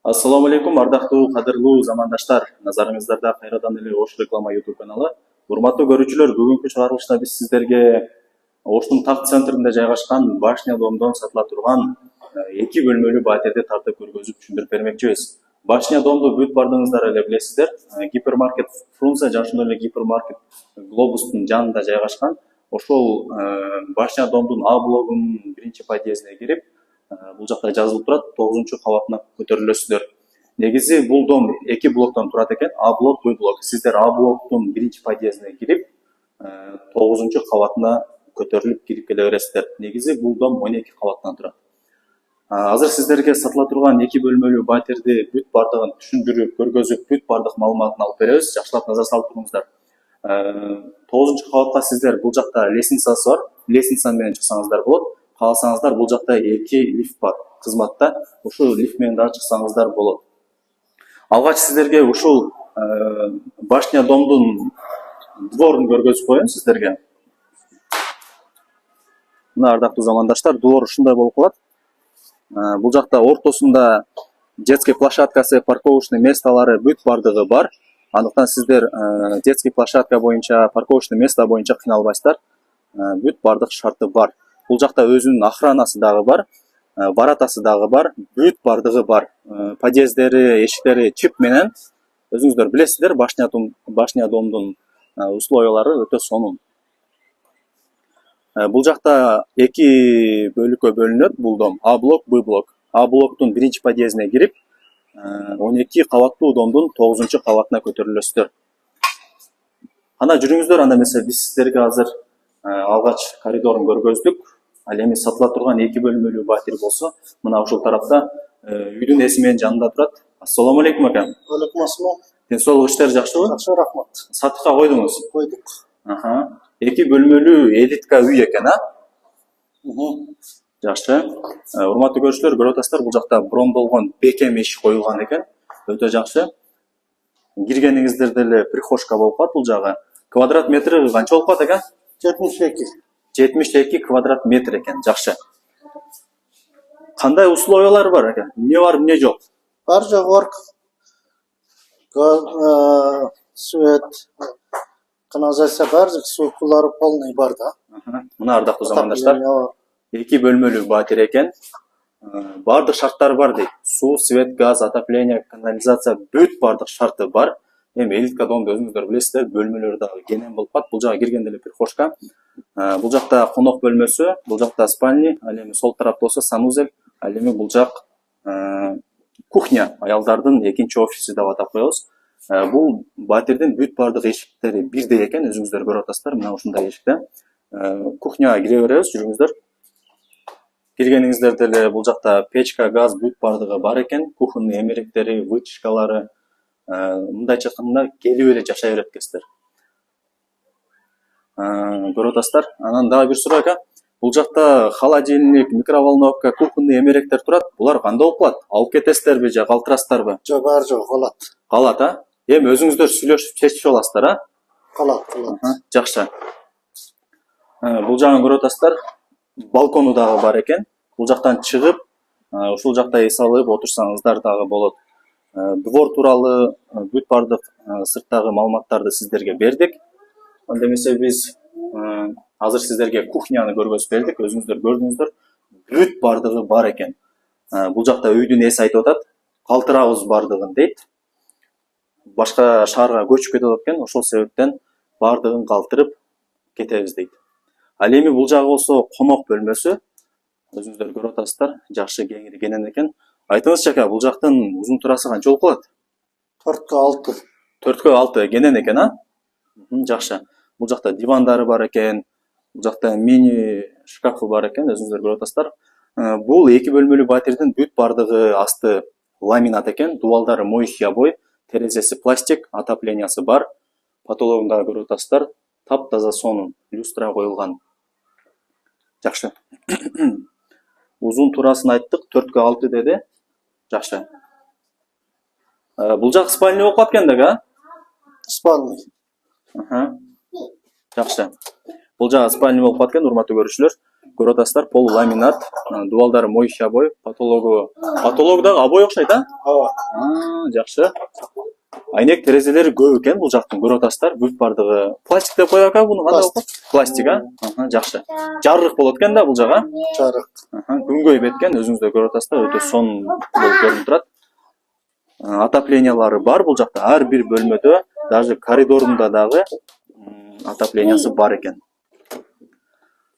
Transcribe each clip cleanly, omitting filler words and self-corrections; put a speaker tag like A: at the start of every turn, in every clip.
A: Ассаламу алейкум, ардактуу, кадырлуу замандаштар. Назарыңыздарда кайрадан эле Ош реклама YouTube каналы. Урматтуу көрүүчүлөр, бүгүнкү чыгарылышта биз сиздерге Оштун такт центринде жайгашкан Башня домдон сатыла турган эки бөлмөлүү батирди тартып көргөзүп түшүндүрүп бермекчибиз. Башня домду бүт бардыгыңыздар эле билесиздер. Гипермаркет Фрунзе жашыл эле гипермаркет Глобустун жанында жайгашкан. Ошол Башня домдун А блогунун биринчи подъездине кирип, бул жакта жазылып турат, 9-кабатына көтөрүлөсүздөр. Негизи бул дом 2 блоктон турат экен, А блок, Б блок. Сиздер А блоктун биринчи подъездине кирип, 9-кабатына көтөрүлүп кирип келе бересиздер. Негизи бул дом 12 кабаттан турат. Азыр сиздерге сатыла турган 2 бөлмөлүү батирди бүт бардыгын түшүндүрүп, көргөзүп, бүт бардык маалыматын алып беребиз. Жакшылап назар салып туруңуздар. 9-кабатка сиздер бул жакта лестницасы бар. Лестница менен чыксаңыздар болот. Кааласаңыздар бул жакта 2 лифт бар кызматта. Ушул лифт менен да чыксаңыздар болот. Алгач сиздерге ушул Башня домдун дворун көргөзүп коеюн сиздерге. Мына ардактуу замандаштар, двор ушундай болуп калат. Бул жакта ортосунда детский площадкасы, парковочный месталары бүт бардыгы бар. Андыктан сиздер детский площадка боюнча, парковочный место боюнча кыйналбайсыздар. Бүт бардык шарты бар. Бул жакта өзүнүн охранасы дагы бар, воротасы дагы бар, бүт бардыгы бар. Подъездери, эшиктери чип менен. Өзүңүздөр билесиздер, Башня домдун условиялары өтө сонун. Бул жакта 2 бөлүккө бөлүнөт бул дом, А блок, Б блок. А блоктун биринчи подъездине кирип, 12 кабаттуу домдун 9-кабатына көтөрүлөсүздөр. Анда жүрүңүздөр, анда эмесе биз сиздерге азыр алгач коридорун көргөздүк. Ал эми сатыла турган 2 бөлмөлүү батир болсо, мына ушул тарапта үйдүн эси менен жанында турат. Ассаламу алейкум ака.
B: Алейкум ассалам.
A: Ден соолук иштер жакшыбы?
B: Жакшы, рахмат.
A: Сатыкка койдуңуз?
B: Койдук.
A: 2 бөлмөлүү элитка үй экен, Жакшы. Урматтуу көрүүчүлөр, көрүп атасыздар, бул жакта брондолгон бекем эшик коюлган экен. Өтө жакшы. Киргениңиздер деле прихожка болуп калат бул жагы. Квадрат метри канча болуп калат экен?
B: 72.
A: 72 квадрат метр экен. Жакшы. Кандай условиялар бар экен? Эмне бар, эмне жок?
B: Бар жагы бар. Газ, свет, канализация бар, сулкулары полный бар да.
A: Мына ардактуу замандаштар, 2 бөлмөлүү батир экен. Бардык шарттары бар дейт. Суу, свет, газ, отопление, канализация бүт бардык шарты бар. Эми элитка домду өзүңүздөр билесиздер, бөлмөлөр дагы кенен болуп калат. Бул жага киргенде эле прихожка. Бул жакта конок бөлмөсү, бул жакта спальни, ал эми сол тарап болсо санузел, ал эми бул жак кухня, аялдардын экинчи офиси деп атап коебуз. Бул батирдин бүт бардык эшиктери бирдей экен, өзүңүздөр көрүп атасыздар, мына ушундай эшикте. Кухняга кире беребиз, жүрүңүздөр. Киргениңиздер деле бул жакта печка, газ бүт бардыгы бар экен. Кухонный эмеректери, вытяжкалары, мындайча айтканда келип эле жашай берет экенсиздер. Көрүп атасыздар. Анан дагы бир суроо экен. Бул жакта холодильник, микроволновка, кухонный эмеректер турат. Булар кандай болуп калат? Алып кетесиздерби же калтырасыздарбы?
B: Жок, бар жок, калат.
A: Калат, Эми өзүңүздөр сүйлөшүп чечип аласыздар,
B: Калат.
A: Жакшы. Бул жагын көрүп атасыздар. Балкону дагы бар экен. Бул жактан чыгып, ушул жакта эс алып отурсаңыздар дагы болот. Двор тууралуу бүт бардык сырттагы маалыматтарды сиздерге бердик. Анда эмесе биз азыр сиздерге кухняны көргөзүп бердик. Өзүңүздөр көрдүңүздөр. Бүт бардыгы бар экен. Бул жакта үйдүн эси айтып атат. Калтырабыз бардыгын дейт. Башка шаарга көчүп кетип атат экен. Ошол себептен бардыгын калтырып кетебиз дейт. Ал эми бул жагы болсо конок бөлмөсү. Өзүңүздөр көрүп атасыздар. Жакшы кеңири кенен экен. Айтыңызчы ака, бул жактын узун турасы канча болуп калат?
B: 4-6.
A: 4-6 кенен экен, Жакшы. Бул жакта дивандары бар экен. Бул жакта мини шкафы бар экен, өзүңүздөр көрүп атасыздар. Бул 2 бөлмөлүү батирдин бүт бардыгы асты ламинат экен. Дубалдары моющий обой, терезеси пластик, отоплениясы бар. Потологун дагы көрүп атасыздар. Таптаза сонун люстра коюлган. Жакшы. Узун турасын айттык, 4-6 деди. Жакшы. Бул жак спальня болуп калат экен да,
B: Спальный.
A: Жакшы. Бул жагы спальня болуп калат экен, урматтуу көрүүчүлөр. көрүп атасыздар, полуламинат, дубалдары моющий обой, потологу дагы обой окшойт, а?
B: Ооба.
A: Жакшы. Айнек терезелери көп экен бул жактын, көрүп атасыздар, бүт бардыгы пластик деп коебуз ака, буну кандай
B: Пластик.
A: болот? Пластик, а? Жакшы. Жарык болот экен да бул жага.
B: Жарык.
A: Күнгөй беткен, өзүңүздөр көрүп атасыздар, өтө сонун болуп көрүнүп турат. Отоплениялары бар бул жакта, ар бир бөлмөдө, даже коридорунда дагы отоплениясы бар экен.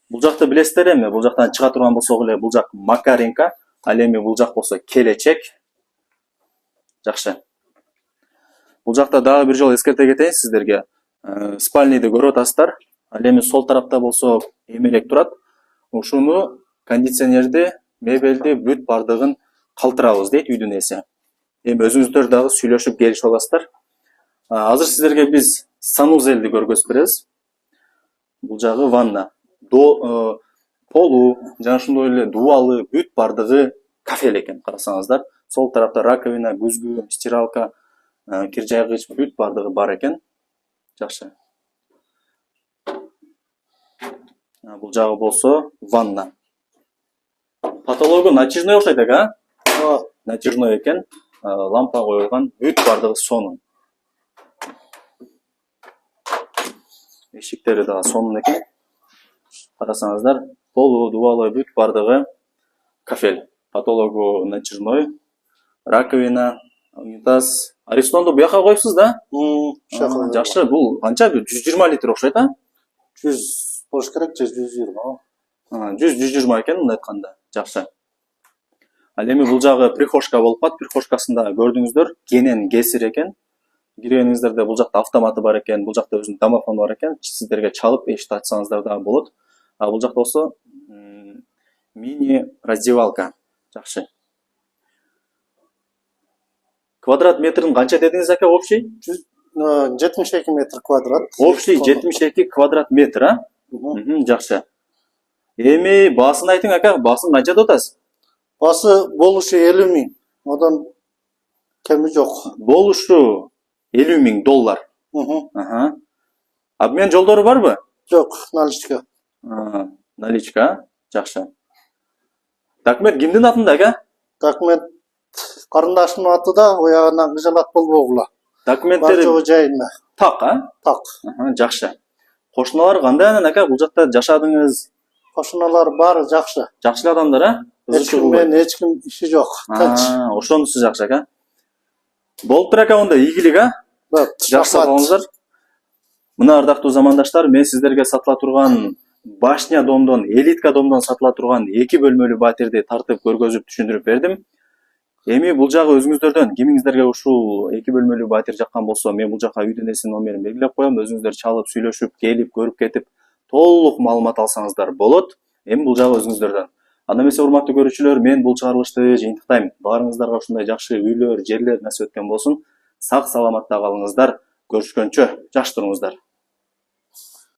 A: Бул жакты билесиздер эми, бул жактан чыга турган болсок эле, бул жак Макаренко, ал эми бул жак болсо Келечек. Жакшы. Бул жакта дагы бир жолу эскерте кетейин сиздерге. Спальныйды көрүп атасыздар. Ал эми сол тарапта болсо эмерек турат. Ушуну кондиционерди, мебелди бүт бардыгын калтырабыз дейт үйдүн ээси. Эми өзүңүздөр дагы сүйлөшүп келишип аласыздар. Азыр сиздерге биз санузелди көргөзүп беребиз. Бул жагы ванна. Полу, жана ошондой эле дубалы бүт бардыгы кафель экен, карасаңыздар. Сол тарапта раковина, күзгү, стиралка, кир жайгыч бүт бардыгы бар экен. Жакшы. Бул жагы болсо ванна. Потологу натяжной окшойт экен, а?
B: Ооба.
A: Натяжной экен. Лампа коюлган, бүт бардыгы сонун. Эшиктери дагы сонун экен. Карасаңыздар, полу, дубалы бүт бардыгы кафель. Потологу натяжной, раковина, унитаз. Аристонду буяка коюпсуз да? Жакшы, бул канча? 120 литр окшойт, а?
B: 100 болуш керек, 120.
A: 100-120 экен мындай айтканда. Жакшы. Ал эми бул жагы прихожка болуп калат. Прихожкасында көрдүңүздөр, кенен кесир экен. Киргениңиздерде бул жакта автоматы бар экен, бул жакта өзүнүн домофону бар экен. Сиздерге чалып эшикти ачсаңыздар дагы болот. Бул жакта болсо мини раздевалка. Жакшы. Квадрат метрин канча дедиңиз ака, общий?
B: 72 метр квадрат.
A: Общий 72 квадрат метр, а? Жакшы. Эми баасын айтың ака, баасын канча деп атасыз?
B: Басы болушу 50 миң. Одан кеми жок.
A: Болушу 50 миң доллар. Обмен жолдору барбы?
B: Жок, наличка.
A: Наличка, жакшы. Документ кимдин атында ака?
B: Документ карындашымдын атында, оягынан кыжалат болбогула.
A: Документтери
B: Бар жайында.
A: так, а?
B: Так.
A: Жакшы. Кошуналар кандай анан ака, бул жакта жашадыңыз?
B: Кошуналар баары жакшы.
A: Жакшы эле адамдар, а?
B: Эч ким менен эч ким иши жок. Тынч.
A: Ошонусу жакшы ака. Болуптур ака, онда ийгилик, а? Жакшы болуңуздар. Мына ардактуу замандаштар, мен сиздерге сатыла турган Башня домдон, элитка домдон сатыла турган 2 бөлмөлүү батирди тартып көргөзүп түшүндүрүп бердим. Эми бул жагы өзүңүздөрдөн кимиңиздерге ушул 2 бөлмөлүү батир жаккан болсо, мен бул жака үйдүн ээсинин номерин белгилеп коем. Өзүңүздөр чалып, сүйлөшүп, келип, көрүп кетип, толук маалымат алсаңыздар болот. Эми бул жагы өзүңүздөрдөн. Анда эмесе, урматтуу көрүүчүлөр, мен бул чыгарылышты жыйынтыктайм. Баарыңыздарга ушундай жакшы үйлөр, жерлер насип өткөн болсун. Сак саламатта калыңыздар. Көрүшкөнчө, жакшы туруңуздар.